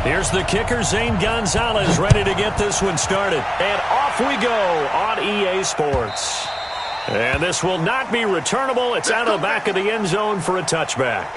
Here's the kicker, Zane Gonzalez, ready to get this one started. And off we go on EA Sports. And this will not be returnable. It's out of the back of the end zone for a touchback.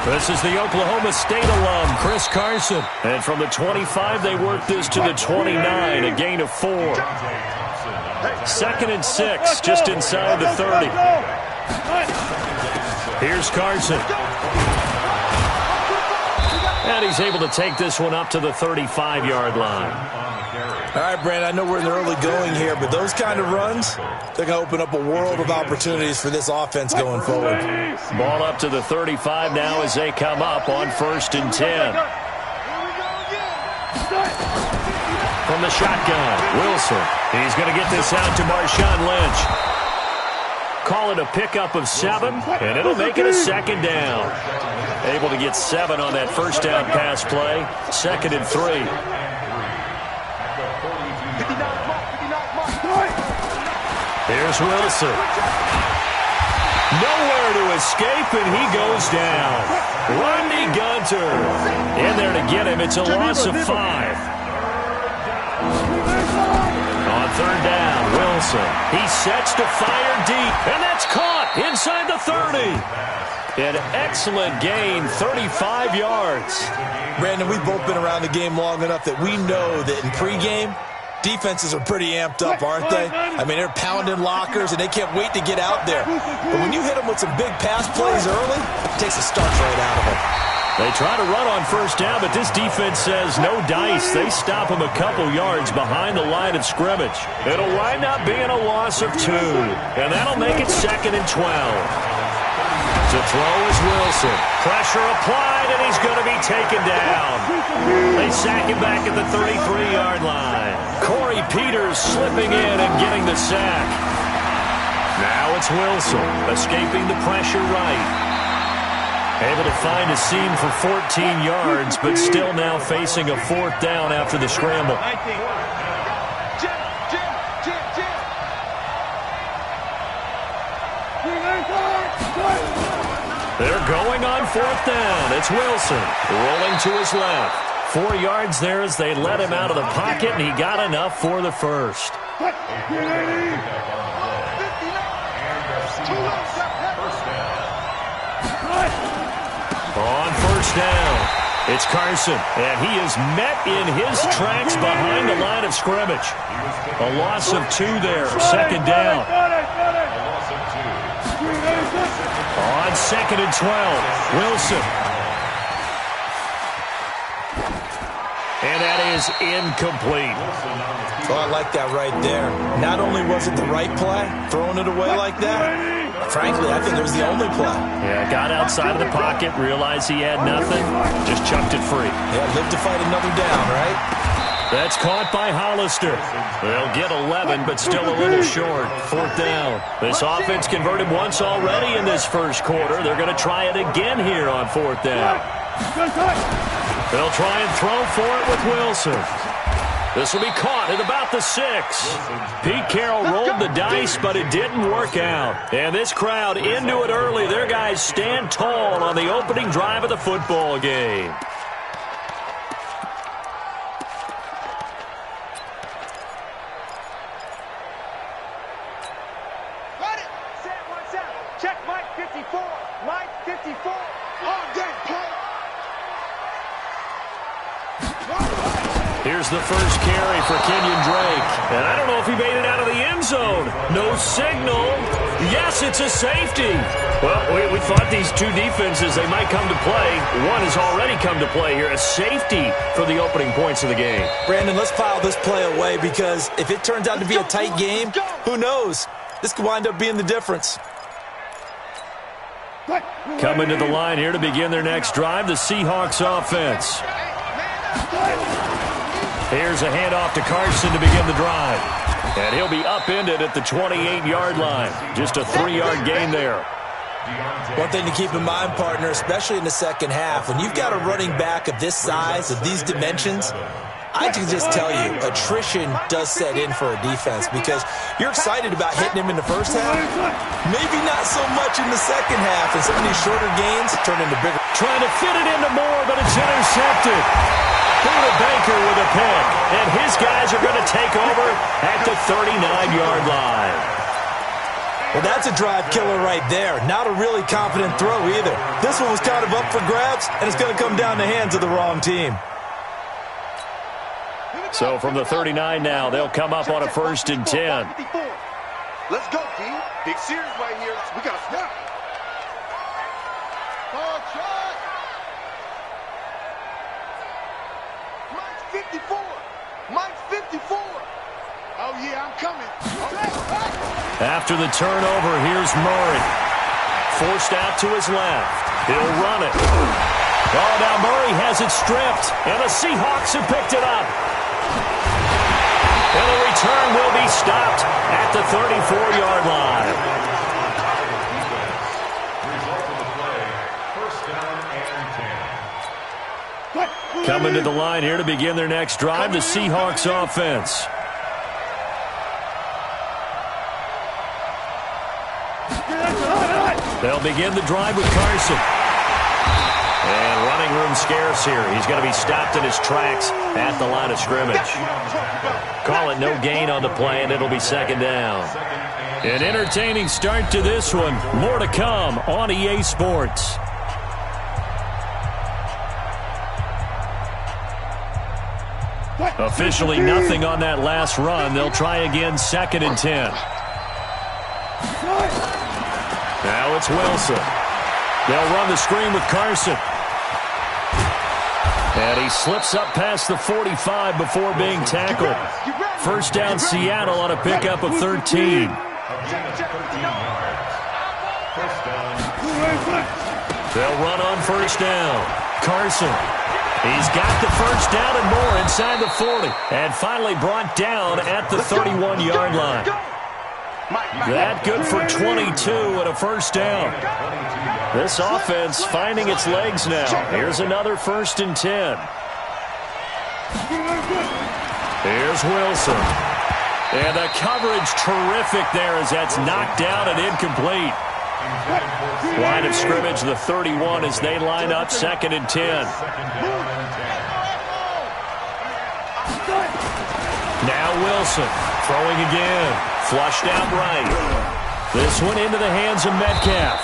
This is the Oklahoma State alum, Chris Carson. And from the 25, they work this to the 29, a gain of 4. 2nd and 6, just inside the 30. Here's Carson. And he's able to take this one up to the 35-yard line. All right, Brandon, I know we're in the early going here, but those kind of runs, they're going to open up a world of opportunities for this offense going forward. Ball up to the 35 now as they come up on 1st and 10. From the shotgun, Wilson. He's going to get this out to Marshawn Lynch. Call it a pickup of 7, and it'll make it a 2nd down. Able to get 7 on that first down pass play. 2nd and 3. Here's Wilson. Nowhere to escape, and he goes down. Rodney Gunter in there to get him. It's a loss of 5. On 3rd down, Wilson. He sets to fire deep, and that's caught inside the 30. An excellent gain, 35 yards. Brandon, we've both been around the game long enough that we know that in pregame, defenses are pretty amped up, aren't they? I mean, they're pounding lockers, and they can't wait to get out there. But when you hit them with some big pass plays early, it takes the starch right out of them. They try to run on 1st down, but this defense says no dice. They stop them a couple yards behind the line of scrimmage. It'll wind up being a loss of 2, and that'll make it 2nd and 12. To throw is Wilson. Pressure applied, and he's going to be taken down. They sack him back at the 33-yard line. Corey Peters slipping in and getting the sack. Now it's Wilson, escaping the pressure right. Able to find a seam for 14 yards, but still now facing a 4th down after the scramble. They're going on 4th down. It's Wilson rolling to his left. 4 yards there as they let him out of the pocket, and he got enough for the first. On 1st down, it's Carson, and he is met in his tracks behind the line of scrimmage. A loss of 2 there, 2nd down. On 2nd and 12, Wilson. And that is incomplete. Oh, I like that right there. Not only was it the right play, throwing it away like that, frankly, I think it was the only play. Yeah, got outside of the pocket, realized he had nothing, just chucked it free. Yeah, live to fight another down, right? That's caught by Hollister. They'll get 11, but still a little short. 4th down. This offense converted once already in this first quarter. They're going to try it again here on 4th down. They'll try and throw for it with Wilson. This will be caught at about the 6. Pete Carroll rolled the dice, but it didn't work out. And this crowd into it early. Their guys stand tall on the opening drive of the football game. Here's the first carry for Kenyon Drake. And I don't know if he made it out of the end zone. No signal. Yes, it's a safety. Well, we thought these two defenses, they might come to play. One has already come to play here. A safety for the opening points of the game. Brandon, let's file this play away because if it turns out to be a tight game, who knows? This could wind up being the difference. Coming to the line here to begin their next drive, the Seahawks offense. Here's a handoff to Carson to begin the drive. And he'll be upended at the 28-yard line. Just a 3-yard gain there. One thing to keep in mind, partner, especially in the second half, when you've got a running back of this size, of these dimensions, I can just tell you, attrition does set in for a defense because you're excited about hitting him in the first half. Maybe not so much in the second half, and some of these shorter gains turn into bigger. Trying to fit it into Moore, but it's intercepted. Peter Baker with a pick, and his guys are going to take over at the 39-yard line. Well, that's a drive killer right there. Not a really confident throw either. This one was kind of up for grabs, and it's going to come down the hands of the wrong team. So from the 39 now, they'll come up on a 1st and 10. Let's go, D. Big series right here. We got to snap. Ball shot. Mike's 54. Mike's 54. Oh, yeah, I'm coming. After the turnover, here's Murray. Forced out to his left. He'll run it. Oh, now Murray has it stripped, and the Seahawks have picked it up. And the return will be stopped at the 34-yard line. Coming to the line here to begin their next drive, the Seahawks offense. They'll begin the drive with Carson. And running room scarce here. He's going to be stopped in his tracks at the line of scrimmage. Call it no gain on the play, and it'll be 2nd down. An entertaining start to this one. More to come on EA Sports. Officially nothing on that last run. They'll try again 2nd and 10. Now it's Wilson. They'll run the screen with Carson. And he slips up past the 45 before being tackled. 1st down Seattle on a pickup of 13. They'll run on 1st down. Carson. He's got the 1st down and more inside the 40. And finally brought down at the 31-yard line. That good for 22 and a 1st down. This offense finding its legs now. Here's another 1st and 10. Here's Wilson. And the coverage terrific there as that's knocked down and incomplete. Line of scrimmage, the 31 as they line up 2nd and 10. Now Wilson throwing again. Flushed out right. This one into the hands of Metcalf.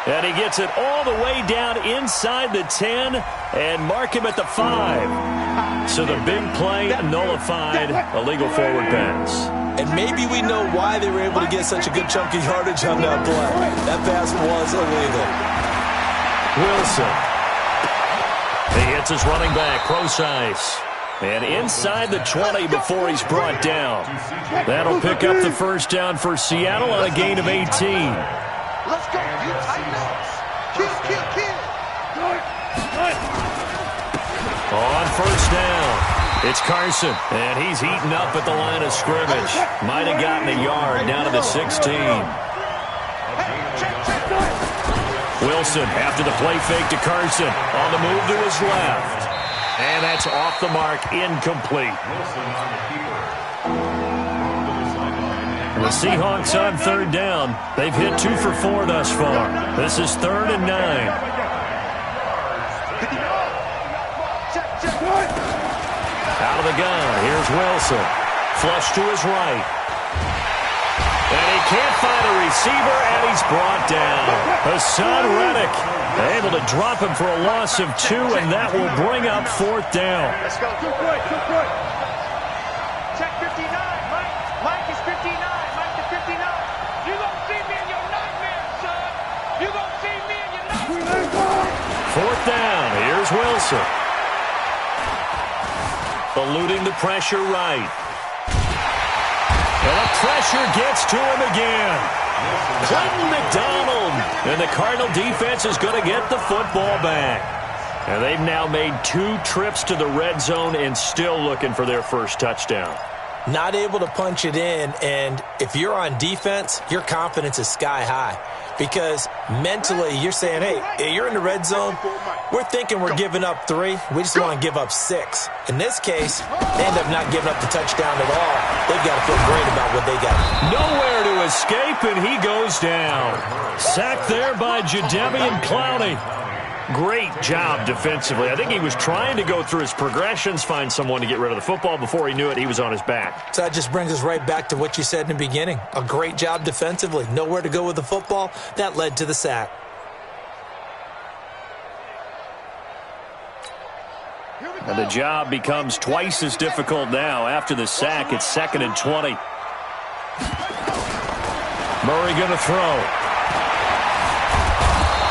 And he gets it all the way down inside the 10 and mark him at the 5. So the big play nullified, a legal forward pass. And maybe we know why they were able to get such a good chunk of yardage on that play. That pass was illegal. Wilson. He hits his running back, Procise. And inside the 20 before he's brought down. That'll pick up the 1st down for Seattle on a gain of 18. Let's go, you tight ends. Kill. On 1st down, it's Carson. And he's eaten up at the line of scrimmage. Might have gotten a yard down to the 16. Wilson after the play fake to Carson. On the move to his left. And that's off the mark, incomplete. The Seahawks on 3rd down. They've hit 2 for 4 thus far. This is 3rd and 9. Out of the gun, here's Wilson. Flush to his right. And he can't find a receiver, and he's brought down. Hassan Reddick able to drop him for a loss of 2, and that will bring up 4th down. Let's go. Good. Check 59. Mike is 59. Here's Wilson. Eluding the pressure right. And the pressure gets to him again. Clinton McDonald. And the Cardinal defense is going to get the football back. And they've now made 2 trips to the red zone and still looking for their first touchdown. Not able to punch it in, and if you're on defense, your confidence is sky high. Because mentally, you're saying, hey, you're in the red zone. We're thinking we're giving up 3. We just want to give up 6. In this case, they end up not giving up the touchdown at all. They've got to feel great about what they got. Nowhere to escape, and he goes down. Sacked there by Jadeveon Clowney. Great job defensively. I think he was trying to go through his progressions, find someone to get rid of the football. Before he knew it, he was on his back. So that just brings us right back to what you said in the beginning. A great job defensively. Nowhere to go with the football. That led to the sack. And the job becomes twice as difficult now. After the sack, it's 2nd and 20. Murray going to throw.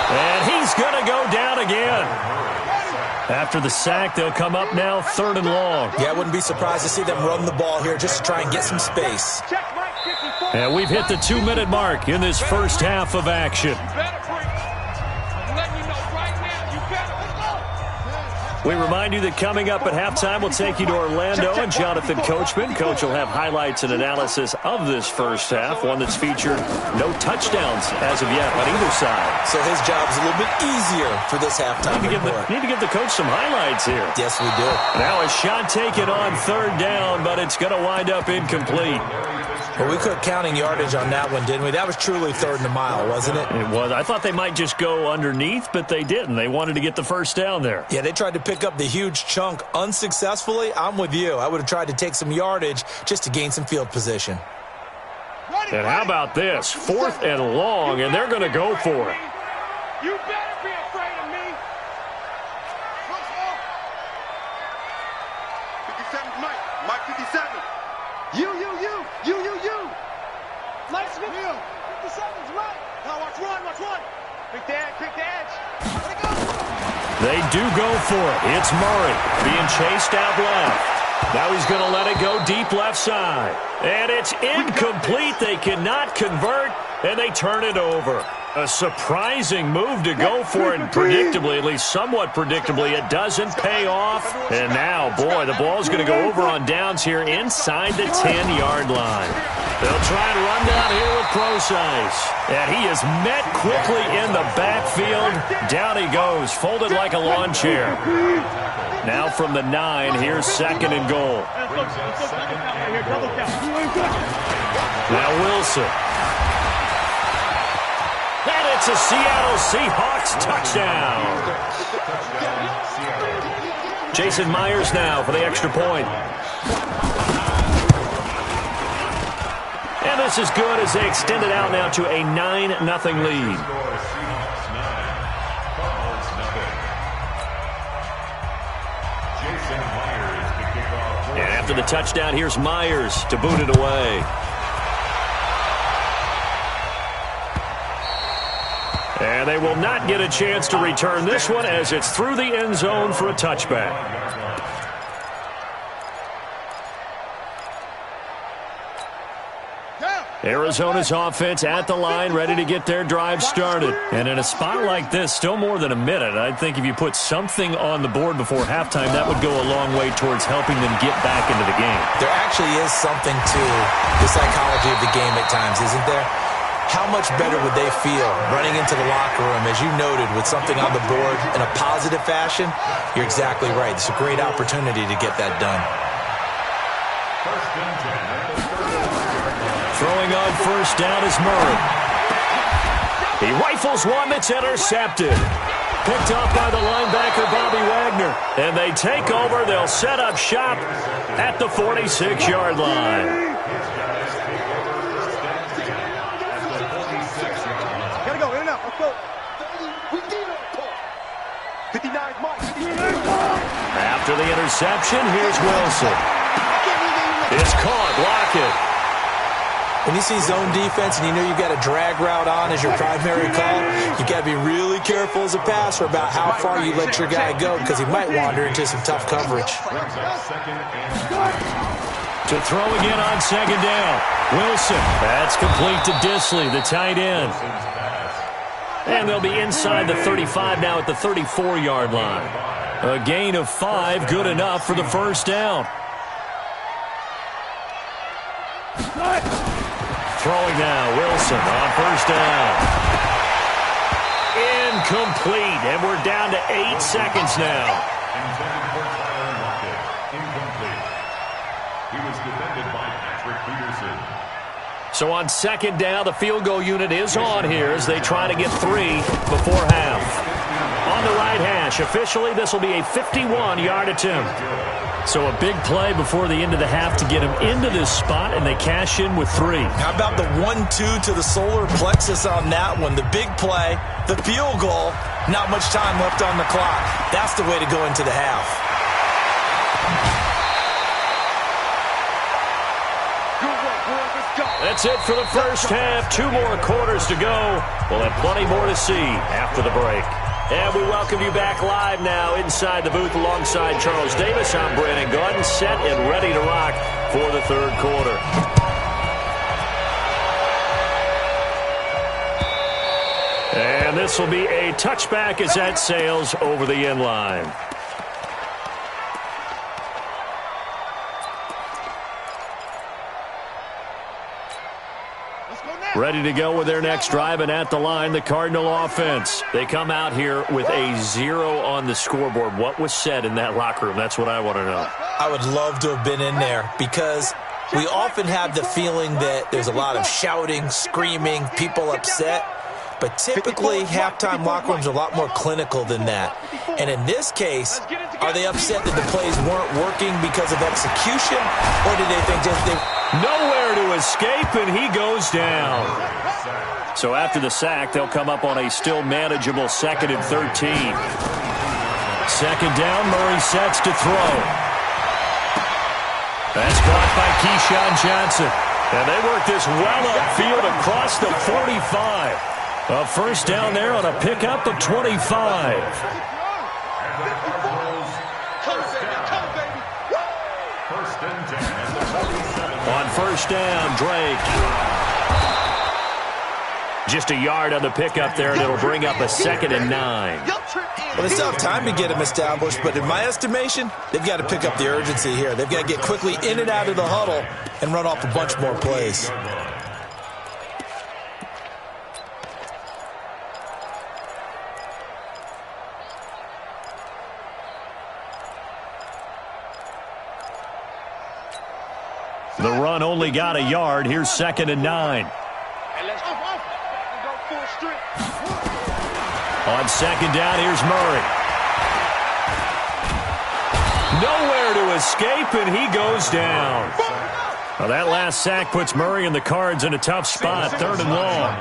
And he's going to go down again. After the sack, they'll come up now 3rd and long. Yeah, I wouldn't be surprised to see them run the ball here just to try and get some space. And we've hit the 2-minute mark in this first half of action. We remind you that coming up at halftime, we'll take you to Orlando and Jonathan Coachman. Coach will have highlights and analysis of this first half, one that's featured no touchdowns as of yet on either side. So his job's a little bit easier for this halftime report. Need to give the coach some highlights here. Yes, we do. Now a shot taken on 3rd down, but it's going to wind up incomplete. Well, we quit counting yardage on that one, didn't we? That was truly 3rd and a mile, wasn't it? It was. I thought they might just go underneath, but they didn't. They wanted to get the first down there. Yeah, they tried to pick up the huge chunk unsuccessfully. I'm with you. I would have tried to take some yardage just to gain some field position. And how about this? 4th and long, and they're going to go for it. You better be afraid of me. 57's Mike. Mike 57. You. Nice with you. 57's Mike. Now watch one. Pick the edge. Let it go. They do go for it. It's Murray being chased out left. Now he's going to let it go deep left side. And it's incomplete. They cannot convert, and they turn it over. A surprising move to go for it, and predictably, at least somewhat predictably, it doesn't pay off. And now, boy, the ball's going to go over on downs here inside the 10-yard line. They'll try and run down here with Procise. And he is met quickly in the backfield. Down he goes, folded like a lawn chair. Now from the 9, here's 2nd and goal. Now Wilson. And it's a Seattle Seahawks touchdown. Jason Myers now for the extra point. And this is good as they extend it out now to a 9-0 lead. And after the touchdown, here's Myers to boot it away. And they will not get a chance to return this one as it's through the end zone for a touchback. Arizona's offense at the line, ready to get their drive started. And in a spot like this, still more than a minute, I think if you put something on the board before halftime, that would go a long way towards helping them get back into the game. There actually is something to the psychology of the game at times, isn't there? How much better would they feel running into the locker room, as you noted, with something on the board in a positive fashion? You're exactly right. It's a great opportunity to get that done. Throwing on first down is Murray. He rifles one that's intercepted. Picked off by the linebacker, Bobby Wagner. And they take over. They'll set up shop at the 46-yard line. Gotta go, in and out, let's go. We need it. 59 Mike. After the interception, here's Wilson. It's caught, Lockett. When you see zone defense and you know you've got a drag route on as your primary call, you've got to be really careful as a passer about how far you let your guy go because he might wander into some tough coverage. To throw again on second down. Wilson. That's complete to Disley, the tight end. And they'll be inside the 35 now at the 34-yard line. A gain of 5, good enough for the first down. Throwing now, Wilson on first down. Incomplete, and we're down to 8 seconds now. So on second down, the field goal unit is on here as they try to get 3 before half. On the right hash, officially this will be a 51-yard attempt. So a big play before the end of the half to get him into this spot, and they cash in with 3. How about the 1-2 to the solar plexus on that one? The big play, the field goal, not much time left on the clock. That's the way to go into the half. That's it for the first half. 2 more quarters to go. We'll have plenty more to see after the break. And we welcome you back live now inside the booth alongside Charles Davis. I'm Brandon Gordon, set and ready to rock for the third quarter. And this will be a touchback as that sails over the end line. Ready to go with their next drive, and at the line, the Cardinal offense. They come out here with a 0 on the scoreboard. What was said in that locker room? That's what I want to know. I would love to have been in there because we often have the feeling that there's a lot of shouting, screaming, people upset. But typically, halftime locker rooms are a lot more clinical than that. And in this case, are they upset that the plays weren't working because of execution? Or did they think just they... Nowhere to escape, and he goes down. So after the sack, they'll come up on a still manageable 2nd and 13. Second down, Murray sets to throw. That's caught by Keyshawn Johnson. And they work this well upfield across the 45. A first down there on a pickup of 25. On first down, Drake. Just a yard on the pickup there, and it'll bring up a 2nd and 9. Well, they still have time to get him established, but in my estimation, they've got to pick up the urgency here. They've got to get quickly in and out of the huddle and run off a bunch more plays. The run only got a yard. Here's 2nd and 9. On second down, here's Murray. Nowhere to escape, and he goes down. Well, that last sack puts Murray and the Cards in a tough spot, 3rd and long.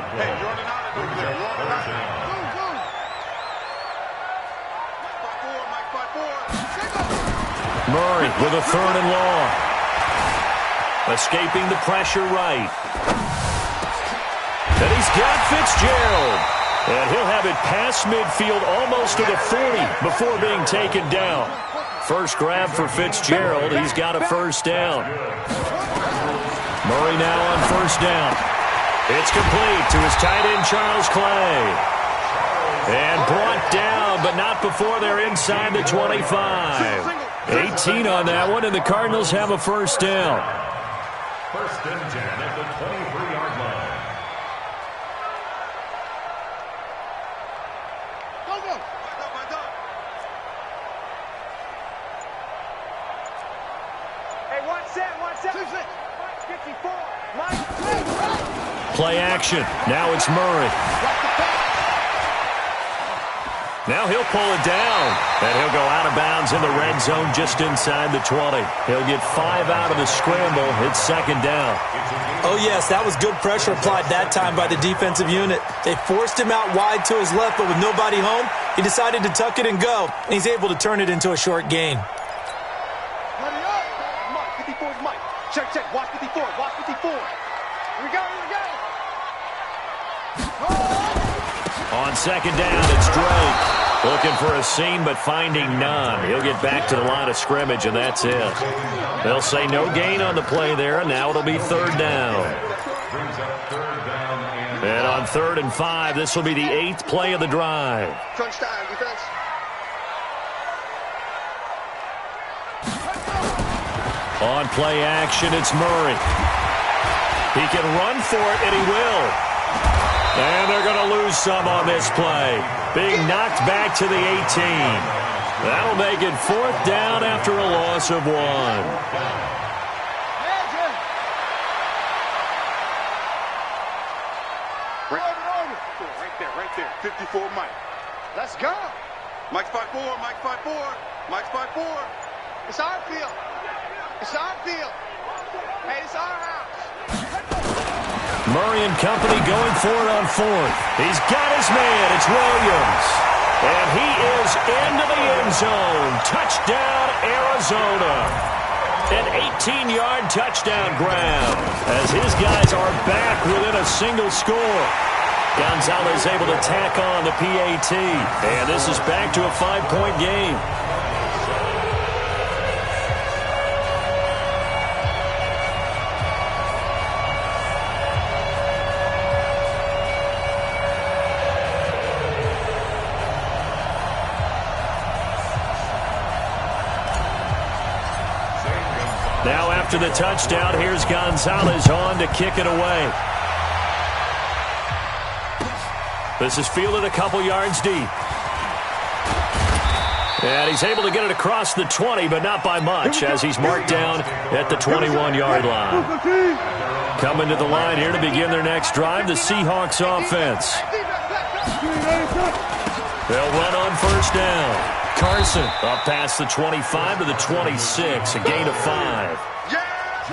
Murray with a 3rd and long. Escaping the pressure right. And he's got Fitzgerald. And he'll have it past midfield almost to the 40 before being taken down. First grab for Fitzgerald. He's got a first down. Murray now on first down. It's complete to his tight end, Charles Clay. And brought down, but not before they're inside the 25. 18 on that one, and the Cardinals have a first down. 1st and 10 at the 23-yard line. Go, go. Hey, one set. Mike 54. Mike. Play action. Now it's Murray. Now he'll pull it down, and he'll go out of bounds in the red zone just inside the 20. He'll get 5 out of the scramble. It's 2nd down. Oh, yes, that was good pressure applied that time by the defensive unit. They forced him out wide to his left, but with nobody home, he decided to tuck it and go, and he's able to turn it into a short gain. Mike, 54's Mike. Check. Watch 54. Here we go, here we go. On second down, it's Drake. Looking for a seam, but finding none. He'll get back to the line of scrimmage, and that's it. They'll say no gain on the play there, and now it'll be third down. And on 3rd and 5, this will be the 8th play of the drive. Crunch time, defense. On play action, it's Murray. He can run for it, and he will. And they're going to lose some on this play. Being knocked back to the 18. That'll make it 4th down after a loss of 1. Right there. 54 Mike. Let's go. Mike's 5-4, Mike's 5-4, Mike's 5-4. It's our field. It's our field. Hey, it's our house. Murray and company going for it on 4th. He's got his man. It's Williams. And he is into the end zone. Touchdown, Arizona. An 18-yard touchdown grab as his guys are back within a single score. Gonzalez able to tack on the PAT. And this is back to a 5-point game. Now after the touchdown, here's Gonzalez on to kick it away. This is fielded a couple yards deep. And he's able to get it across the 20, but not by much, as he's marked down at the 21-yard line. Coming to the line here to begin their next drive, the Seahawks offense. They'll run on 1st down. Carson up past the 25 to the 26, a gain of 5.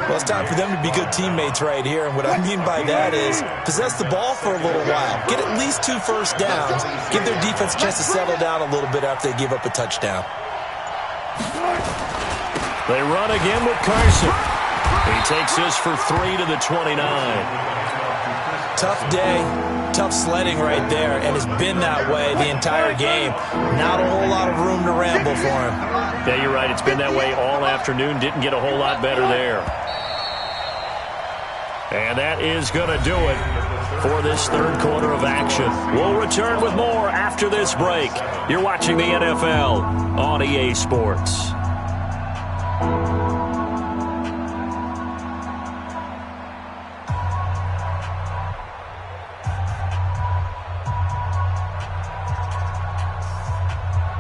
Well, it's time for them to be good teammates right here, and what I mean by that is possess the ball for a little while, get at least 2 first downs, give their defense a chance to settle down a little bit after they give up a touchdown. They run again with Carson. He takes this for 3 to the 29. Tough day, tough sledding right there, and it's been that way the entire game. Not a whole lot of room to ramble for him. Yeah, you're right. It's been that way all afternoon. Didn't get a whole lot better there. And that is going to do it for this 3rd quarter of action. We'll return with more after this break. You're watching the NFL on EA Sports.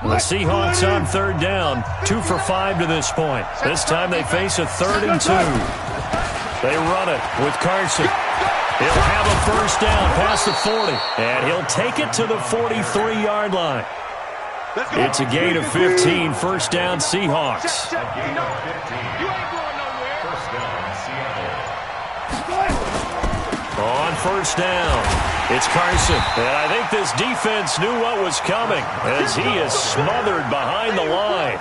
The Seahawks on 3rd down, 2 for 5 to this point. This time they face a 3rd and 2. They run it with Carson. He'll have a 1st down past the 40, and he'll take it to the 43-yard line. It's a gain of 15, 1st down Seahawks. On 1st down, it's Carson. And I think this defense knew what was coming as he is smothered behind the line.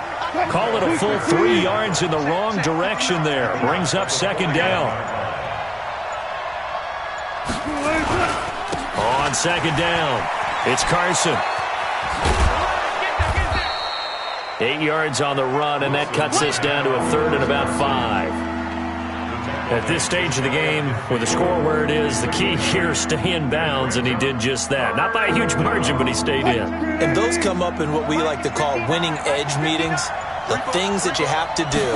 Call it a full 3 yards in the wrong direction there. Brings up 2nd down. On 2nd down, it's Carson. 8 yards on the run, and that cuts this down to a 3rd and about 5. At this stage of the game, with the score where it is, the key here is stay in bounds, and he did just that. Not by a huge margin, but he stayed in. And those come up in what we like to call winning edge meetings. The things that you have to do,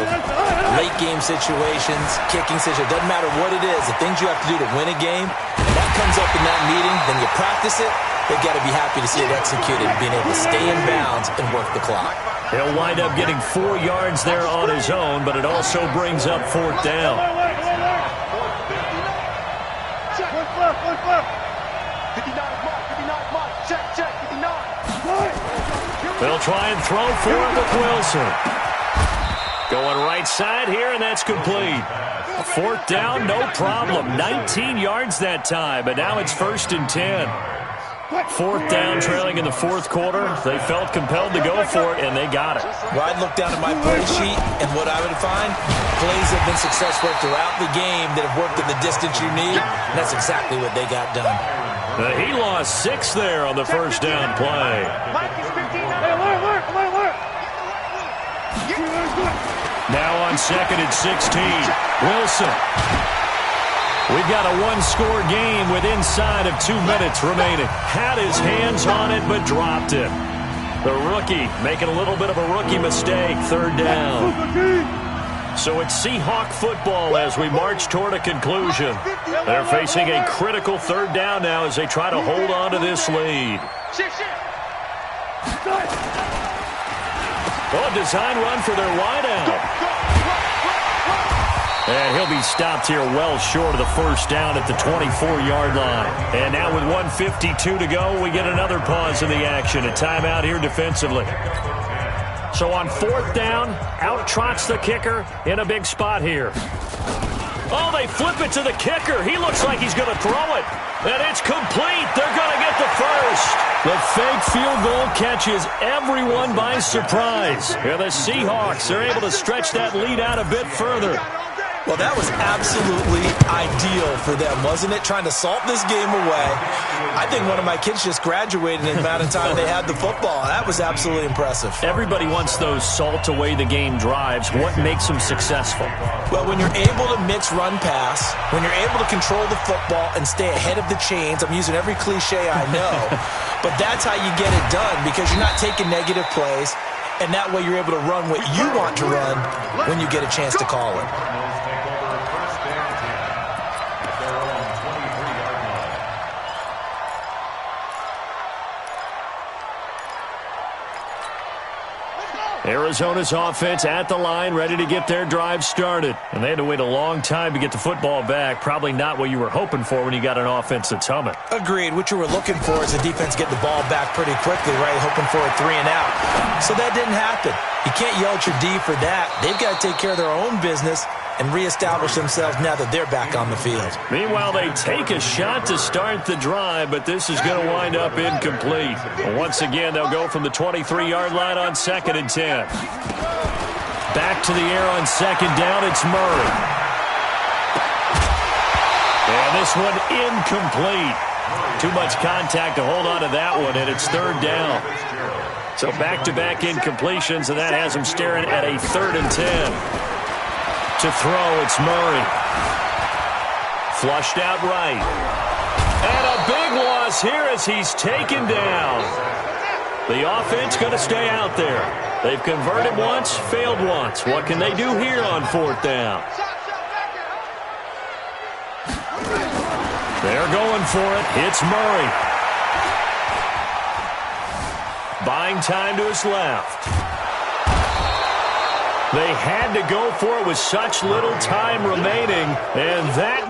late game situations, kicking situations, doesn't matter what it is, the things you have to do to win a game, that comes up in that meeting, then you practice it, they've got to be happy to see it executed, being able to stay in bounds and work the clock. He'll wind up getting 4 yards there on his own, but it also brings up 4th down. 59 mark. Check, 59. They'll try and throw for it with Wilson. Going right side here, and that's complete. 4th down, no problem. 19 yards that time, but now it's 1st and 10. 4th down, trailing in the 4th quarter. They felt compelled to go for it, and they got it. Well, I'd look down at my play sheet, and what I would find, plays have been successful throughout the game that have worked in the distance you need, and that's exactly what they got done. He lost 6 there on the 1st down play. Now on 2nd and 16, Wilson. We've got a one-score game with inside of 2 minutes remaining. Had his hands on it, but dropped it. The rookie making a little bit of a rookie mistake, 3rd down. So it's Seahawk football as we march toward a conclusion. They're facing a critical 3rd down now as they try to hold on to this lead. Oh, design run for their wideout. And he'll be stopped here well short of the 1st down at the 24-yard line. And now with 1:52 to go, we get another pause in the action. A timeout here defensively. So on 4th down, out trots the kicker in a big spot here. Oh, they flip it to the kicker. He looks like he's going to throw it. And it's complete. They're going to get the first. The fake field goal catches everyone by surprise. And the Seahawks are able to stretch that lead out a bit further. Well, that was absolutely ideal for them, wasn't it? Trying to salt this game away. I think one of my kids just graduated in the amount of time they had the football. That was absolutely impressive. Everybody wants those salt-away-the-game drives. What makes them successful? Well, when you're able to mix run-pass, when you're able to control the football and stay ahead of the chains, I'm using every cliche I know, but that's how you get it done because you're not taking negative plays, and that way you're able to run what you want to run when you get a chance to call it. Arizona's offense at the line, ready to get their drive started. And they had to wait a long time to get the football back. Probably not what you were hoping for when you got an offense that's humming. Agreed. What you were looking for is the defense get the ball back pretty quickly, right? Hoping for a 3 and out. So that didn't happen. You can't yell at your D for that. They've got to take care of their own business and reestablish themselves now that they're back on the field. Meanwhile, they take a shot to start the drive, but this is going to wind up incomplete. Once again, they'll go from the 23-yard line on 2nd and 10. Back to the air on 2nd down, it's Murray. And this one incomplete. Too much contact to hold on to that one, and it's 3rd down. So back-to-back incompletions, and that has them staring at a 3rd and 10. To throw, it's Murray. Flushed out right. And a big loss here as he's taken down. The offense going to stay out there. They've converted once, failed once. What can they do here on 4th down? They're going for it. It's Murray. Buying time to his left. They had to go for it with such little time remaining, and that